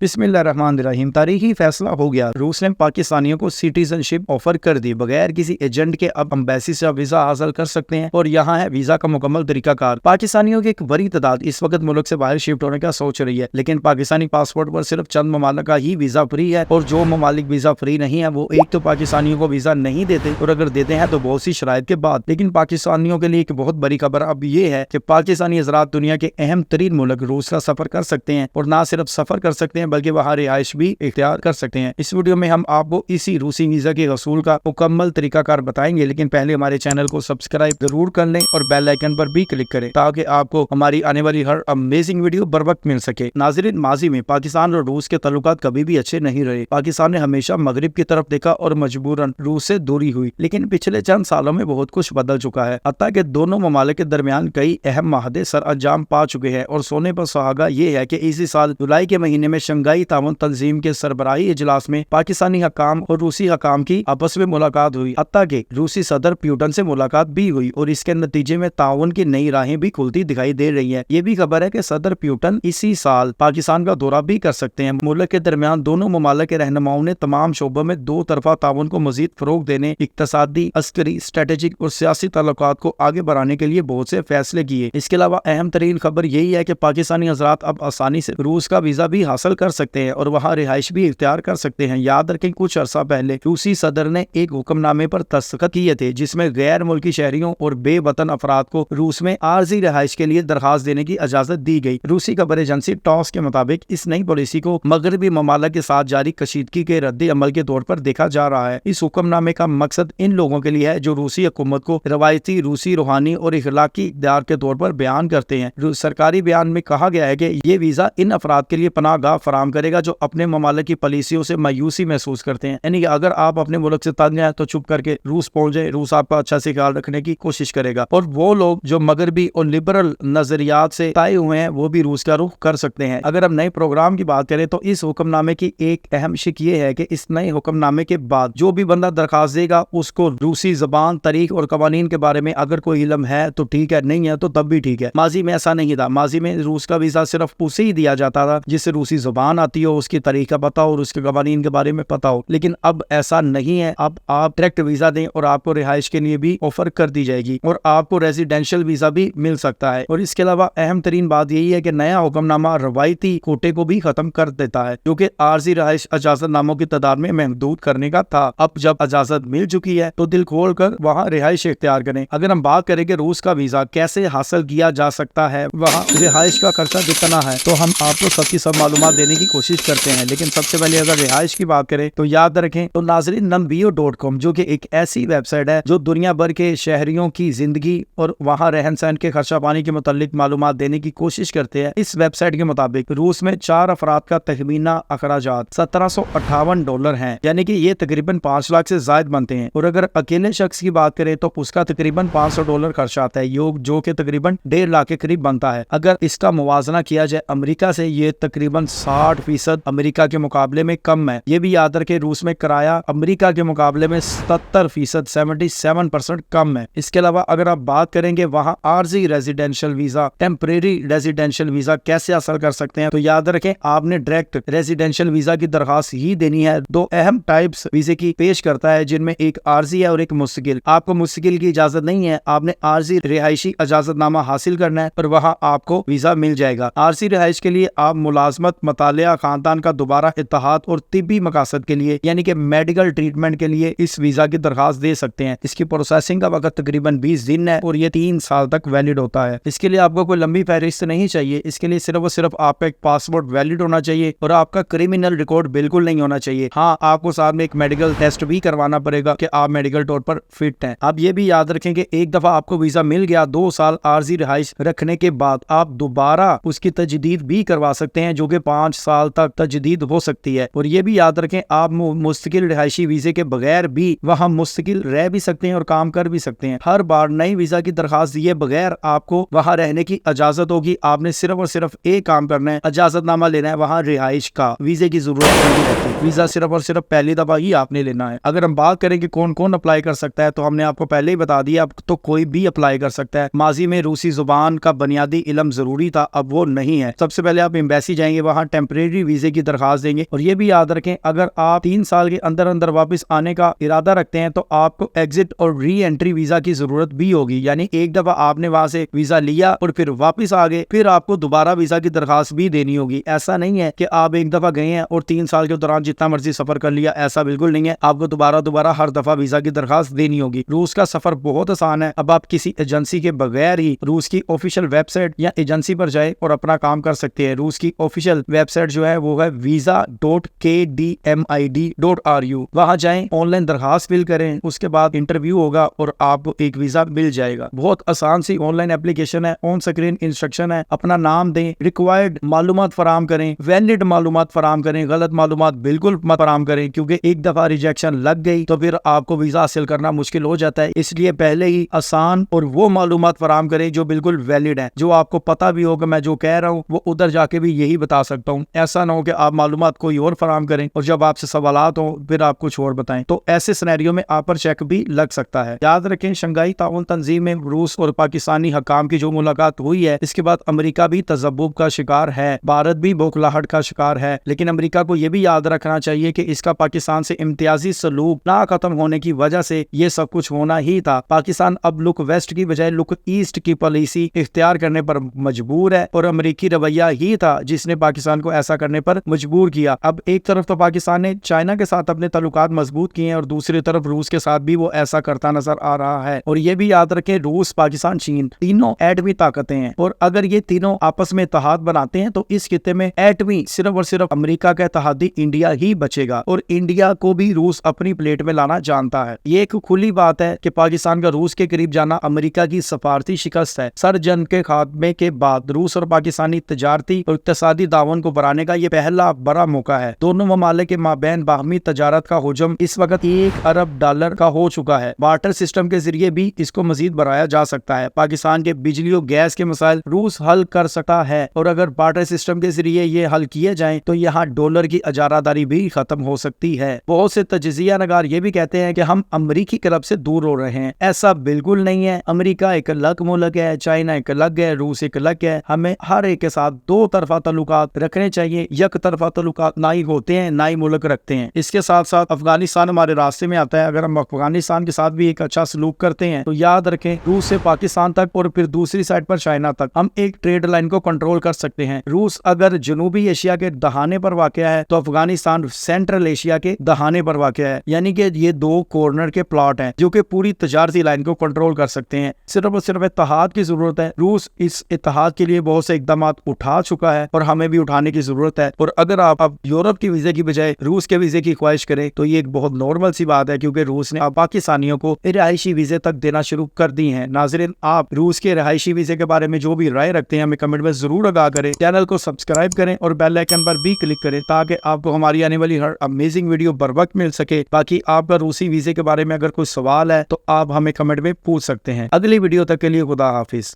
बिस्मिल्लाहिर्रहमानिर्रहीम। तारीखी फैसला हो गया, रूस ने पाकिस्तानियों को सिटीजनशिप ऑफर कर दी। बगैर किसी एजेंट के अब एम्बेसी से वीजा हासिल कर सकते हैं और यहाँ है वीजा का मुकम्मल तरीकाकार। पाकिस्तानियों की एक बड़ी तादाद इस वक्त मुल्क से बाहर शिफ्ट होने का सोच रही है, लेकिन पाकिस्तानी पासपोर्ट पर सिर्फ चंद ममालिक का ही वीजा फ्री है और जो ममालिक वीजा फ्री नहीं है वो एक तो पाकिस्तानियों को वीजा नहीं देते और अगर देते हैं तो बहुत सी शराइत के बाद। लेकिन पाकिस्तानियों के लिए एक बहुत बड़ी खबर अब ये है कि पाकिस्तानी हज़रात दुनिया के अहम तरीन मुल्क रूस का सफर कर सकते हैं और न सिर्फ सफर कर सकते हैं बल्कि वहाँ रिहाइश भी इख्तियार कर सकते हैं। इस वीडियो में हम आपको इसी रूसी वीजा के हसूल का मुकम्मल तरीकाकार बताएंगे, लेकिन पहले हमारे चैनल को सब्सक्राइब जरूर कर लें और बेल आइकन पर भी क्लिक करें ताकि आपको हमारी आने वाली हर अमेजिंग वीडियो बर वक्त मिल सके। नाज़रीन, माजी में पाकिस्तान और रूस के ताल्लुकात कभी भी अच्छे नहीं रहे। पाकिस्तान ने हमेशा मगरिब की तरफ देखा और मजबूरन रूस से दूरी हुई, लेकिन पिछले चंद सालों में बहुत कुछ बदल चुका है। हत्ता कि दोनों ममालिक के दरमियान कई अहम माहदे सर अंजाम पा चुके हैं और सोने पर सुहागा ये है कि इसी साल जुलाई के महीने में शंघाई ताउन तंजीम के सरबराही इजलास में पाकिस्तानी हकाम और रूसी हकाम की आपस में मुलाकात हुई। हत्ता कि रूसी सदर प्यूटन से मुलाकात भी हुई और इसके नतीजे में ताउन की नई राहें भी खुलती दिखाई दे रही है। ये भी खबर है कि सदर प्यूटन इसी साल पाकिस्तान का दौरा भी कर सकते हैं। मुल्क के दरमियान दोनों ममालिक के रहनुमाओं ने तमाम शोबों में दो तरफा ताउन को मजीद फरोग देने, इक्तसादी, अस्करी, स्ट्रेटेजिक और सियासी ताल्लुकात को आगे बढ़ाने के लिए बहुत से फैसले किए। इसके अलावा अहम तरीन खबर यही है कि पाकिस्तानी हजरात अब आसानी से रूस का वीजा भी हासिल कर सकते हैं और वहाँ रिहाइश भी इख्तियार कर सकते हैं। याद रखें, कुछ अरसा पहले रूसी सदर ने एक हुक्मनामे पर दस्तखत किए थे जिसमें गैर मुल्की शहरियों और बेवतन अफराद को रूस में आर्जी रिहाइश के लिए दरखास्त देने की इजाजत दी गई। रूसी खबर एजेंसी टॉस के मुताबिक इस नई पॉलिसी को मगरबी ममालिक के साथ जारी कशीदगी के रद्द अमल के तौर पर देखा जा रहा है। इस हुक्मनामे का मकसद इन लोगों के लिए है जो रूसी हुकूमत को रवायती रूसी रूहानी और इखलाकी इक़्तिदार के तौर पर बयान करते हैं। सरकारी बयान में कहा गया है कि ये वीजा इन अफराद के लिए पनाहगाह फराम करेगा जो अपने ममालिक की पॉलिसियों से मायूसी महसूस करते हैं। यानी कि अगर आप अपने मुल्क से तंग हैं तो चुप करके रूस पहुंच जाए, रूस आपका अच्छा से ख्याल रखने की कोशिश करेगा। और वो लोग जो मगरबी और लिबरल नजरियात से ताए हुए हैं वो भी रूस का रुख कर सकते हैं। अगर हम नए प्रोग्राम की बात करें तो इस हुक्मनामे की एक अहम शिक ये है कि इस नए हुक्मनामे के बाद जो भी बंदा दरखास्त देगा उसको रूसी जबान, तारीख और कवानीन के बारे में अगर कोई इल्म है तो ठीक है, नहीं है तो तब भी ठीक है। माजी में ऐसा नहीं था। माजी में रूस का वीजा सिर्फ उसे ही दिया जाता था जिससे रूसी जुबान आती हो, उसकी तारीख का पता हो और उसके कवानीन के बारे में पता हो। लेकिन अब ऐसा नहीं है। अब आप डायरेक्ट वीजा दें और आपको रिहाइश के लिए भी ऑफर कर दी जाएगी और आपको रेजिडेंशियल वीजा भी मिल सकता है। और इसके अलावा अहम तरीन बात यही है कि नया हुक्मनामा रवायती कोटे को भी खत्म कर देता है जो कि आर्जी रिहाइश इजाजत नामों की तादाद में महदूद करने का था। अब जब इजाजत मिल चुकी है तो दिल खोल कर वहाँ रिहाइश इख्तियार करें। अगर हम बात करें कि रूस का वीजा कैसे हासिल किया जा सकता है, वहाँ रिहाइश का खर्चा कितना है, तो हम आपको सबकी सब मालूमात देने की कोशिश करते हैं। लेकिन सबसे पहले अगर रिहाइश की बात करें तो याद रखें तो नाज़रीन numbeo.com जो कि एक ऐसी वेबसाइट है जो दुनिया भर के शहरियों की जिंदगी और वहाँ रहन सहन के खर्चा पानी के मुतालिक मालूमात देने की कोशिश करते हैं। इस वेबसाइट के मुताबिक रूस में 4 अफराद का तखमीना अखराजात $1758 हैं, यानी कि ये तकरीबन 5 लाख से ज्यादा बनते हैं। और अगर अकेले शख्स की बात करें तो उसका तकरीबन $500 खर्चा आता है जो कि तकरीबन 1.5 लाख के करीब बनता है। अगर इसका मुवाजना किया जाए अमेरिका से, ये तकरीबन 60% अमेरिका के मुकाबले में कम है। ये भी याद रखें रूस में किराया अमेरिका के मुकाबले में 77%, 77% कम है। इसके अलावा अगर आप बात करेंगे वहाँ आर्जी residential visa, temporary residential visa कैसे हासिल कर सकते हैं, तो याद रखें आपने डायरेक्ट रेजिडेंशियल वीजा की दरखास्त ही देनी है। 2 अहम टाइप्स वीजे की पेश करता है जिनमें एक आर्जी है और एक मुस्तकिल। आपको मुस्तकिल की इजाजत नहीं है, आपने आर्जी रिहायशी इजाजतनामा हासिल करना है पर वहाँ आपको वीजा मिल जाएगा। आर्जी रिहाइश के लिए आप मुलाजमत, मतालिया, खानदान का दोबारा इत्तेहाद और तिब्बी मकासद के लिए यानी कि मेडिकल ट्रीटमेंट के लिए इस वीजा की दरखास्त दे सकते हैं। इसकी प्रोसेसिंग का वक्त तकरीबन 20 दिन है और ये 3 साल तक वैलिड होता है। इसके लिए आपको कोई लंबी फहरिस्त नहीं चाहिए। इसके लिए सिर्फ और सिर्फ आपका एक पासपोर्ट वैलिड होना चाहिए और आपका क्रिमिनल रिकॉर्ड बिल्कुल नहीं होना चाहिए। हाँ, आपको साथ में एक मेडिकल टेस्ट भी करवाना पड़ेगा कि आप मेडिकल तौर पर फिट हैं। आप ये भी याद रखें कि एक दफा आपको वीजा मिल गया, 2 साल आर्जी रिहाइश रखने के बाद आप दोबारा उसकी तजदीद भी करवा सकते हैं जो कि 5 साल तक तजदीद हो सकती है। और ये भी याद रखें आप मुस्तकिल रिहायशी वीजे के बगैर भी वहाँ मुस्तकिल रह भी सकते हैं और काम कर भी सकते हैं। हर बार नई वीजा की दरखास्त दिए बगैर आपको वहाँ रहने की इजाजत होगी। आपने सिर्फ और सिर्फ एक काम करना है, इजाजतनामा लेना है वहाँ रिहाइश का। वीजे की जरूरत नहीं रहती, वीजा सिर्फ और सिर्फ पहली दफा ही आपने लेना है। अगर हम बात करें कि कौन कौन अप्लाई कर सकता है तो हमने आपको पहले ही बता दिया, अब तो कोई भी अप्लाई कर सकता है। माजी में रूसी जुबान का बुनियादी इल्म जरूरी था, अब वो नहीं है। सबसे पहले आप एम्बेसी जाएंगे, वहाँ टेम्परेरी वीजे की दरखास्त देंगे। और ये भी याद रखें, अगर आप 3 साल के अंदर अंदर वापस आने का इरादा रखते हैं तो आपको एग्जिट और री एंट्री वीजा की जरूरत भी होगी। यानी एक दफा आपने वहां से वीजा लिया और फिर वापस आ गए, फिर आपको दोबारा वीजा की दरखास्त भी देनी होगी। ऐसा नहीं है कि आप एक दफा गए हैं और 3 साल के दौरान जितना मर्जी सफर कर लिया, ऐसा बिल्कुल नहीं है। आपको दोबारा हर दफा वीजा की दरखास्त देनी होगी। रूस का सफर बहुत आसान है। अब आप किसी एजेंसी के बगैर ही रूस की ऑफिशियल वेबसाइट या एजेंसी पर जाए और अपना काम कर सकते हैं। रूस की ऑफिशियल वेबसाइट जो है वो है visa.kdmid.ru। वहां जाएं, ऑनलाइन दरखास्त फिल करें, उसके बाद इंटरव्यू होगा और आपको एक वीजा मिल जाएगा। बहुत आसान सी ऑनलाइन एप्लीकेशन है, ऑन स्क्रीन इंस्ट्रक्शन है। अपना नाम दें, रिक्वायर्ड मालूमात फराम करें, वैलिड मालूमात फराम करें, गलत मालूमात बिल्कुल मत फराम करें, क्योंकि एक दफा रिजेक्शन लग गई तो फिर आपको वीजा हासिल करना मुश्किल हो जाता है। इसलिए पहले ही आसान और वो मालूमात फराम करें जो बिल्कुल वैलिड है, जो आपको पता भी होगा मैं जो कह रहा हूँ वो उधर जाके भी यही बता सकता हूँ। ऐसा ना हो कि आप मालूमात कोई और फराम करें और जब आपसे सवालात हो फिर आप कुछ और बताएं, तो ऐसे सिनेरियो में आप पर चेक भी लग सकता है। याद रखें, शंघाई ताउन तंजीम में रूस और पाकिस्तानी हकाम की जो मुलाकात हुई है, इसके बाद अमेरिका भी तजब्बुब का शिकार है, भारत भी बौखलाहट का शिकार है। लेकिन अमेरिका को यह भी याद रखना चाहिए कि इसका पाकिस्तान से इम्तियाजी सलूक ना खत्म होने की वजह से ये सब कुछ होना ही था। पाकिस्तान अब लुक वेस्ट की बजाय लुक ईस्ट की पॉलिसी इख्तियार करने पर मजबूर है और अमेरिकी रवैया ही था जिसने पाकिस्तान को ऐसा करने पर मजबूर किया। अब एक तरफ तो पाकिस्तान ने चाइना के साथ अपने ताल्लुकात मजबूत किए हैं और दूसरी तरफ रूस के साथ भी वो ऐसा करता नजर आ रहा है। और ये भी याद रखें, रूस, पाकिस्तान, चीन तीनों एटमी ताकतें हैं और अगर ये तीनों आपस में इत्तेहाद बनाते हैं तो इस खित्ते में एटमी सिर्फ और सिर्फ अमेरिका का इत्तेहादी इंडिया ही बचेगा और इंडिया को भी रूस अपनी प्लेट में लाना जानता है। ये एक खुली बात है कि पाकिस्तान का रूस के करीब जाना अमेरिका की सफारती शिकस्त है। सर जंग के खात्मे के बाद रूस और पाकिस्तानी तजारती और इक्तिसादी दावन को बढ़ाने का ये पहला बड़ा मौका है। दोनों ममालिक के माबैन बाहमी तजारत का हुजम इस वक्त $1 अरब का हो चुका है। बार्टर सिस्टम के जरिए भी इसको मजीद बढ़ाया जा सकता है। पाकिस्तान के बिजली और गैस के मसाइल रूस हल कर सकता है और अगर बार्टर सिस्टम के जरिए ये हल किए जाएं तो यहाँ डॉलर की अजारादारी भी खत्म हो सकती है। बहुत से तजजिया नगार ये भी कहते हैं कि हम अमरीकी क्लब से दूर हो रहे हैं। ऐसा बिल्कुल नहीं है। अमेरिका एक अलग मुल्क है, चाइना एक अलग है, रूस एक अलग है। हमें हर एक के साथ दो तरफा ताल्लुकात रखने चाहिए। एक तरफा ताल्लुकात ना ही होते हैं ना ही मुल्क रखते हैं। इसके साथ साथ अफगानिस्तान हमारे रास्ते में आता है। अगर हम अफगानिस्तान के साथ भी एक अच्छा सलूक करते हैं तो याद रखें, रूस से पाकिस्तान तक और फिर दूसरी साइड पर चाइना तक हम एक ट्रेड लाइन को कंट्रोल कर सकते हैं। रूस अगर जनूबी एशिया के दहाने पर वाक़या है तो अफगानिस्तान सेंट्रल एशिया के दहाने पर वाक़या है। यानी कि ये दो कॉर्नर के प्लॉट हैं जो कि पूरी तजारती लाइन को कंट्रोल कर सकते हैं। सिर्फ और सिर्फ इत्तेहाद की जरूरत है। रूस इस इत्तेहाद के लिए बहुत से इकदाम उठा चुका है और हमें भी उठाने की जरूरत है। और अगर आप अब यूरोप की वीजे की बजाय रूस के वीजे की ख्वाहिश करें तो ये एक बहुत नॉर्मल सी बात है, क्योंकि रूस ने अब पाकिस्तानियों को रिहायशी वीजे तक देना शुरू कर दी हैं। नाज़रीन, आप रूस के रिहायशी वीजे के बारे में जो भी राय रखते हैं हमें कमेंट में जरूर आगाह करें। चैनल को सब्सक्राइब करें और बेल आइकन पर भी क्लिक करें ताकि आपको हमारी आने वाली हर अमेजिंग वीडियो बर वक्त मिल सके। बाकी आपका रूसी वीजे के बारे में अगर कोई सवाल है तो आप हमें कमेंट में पूछ सकते हैं। अगली वीडियो तक के लिए खुदा हाफिज।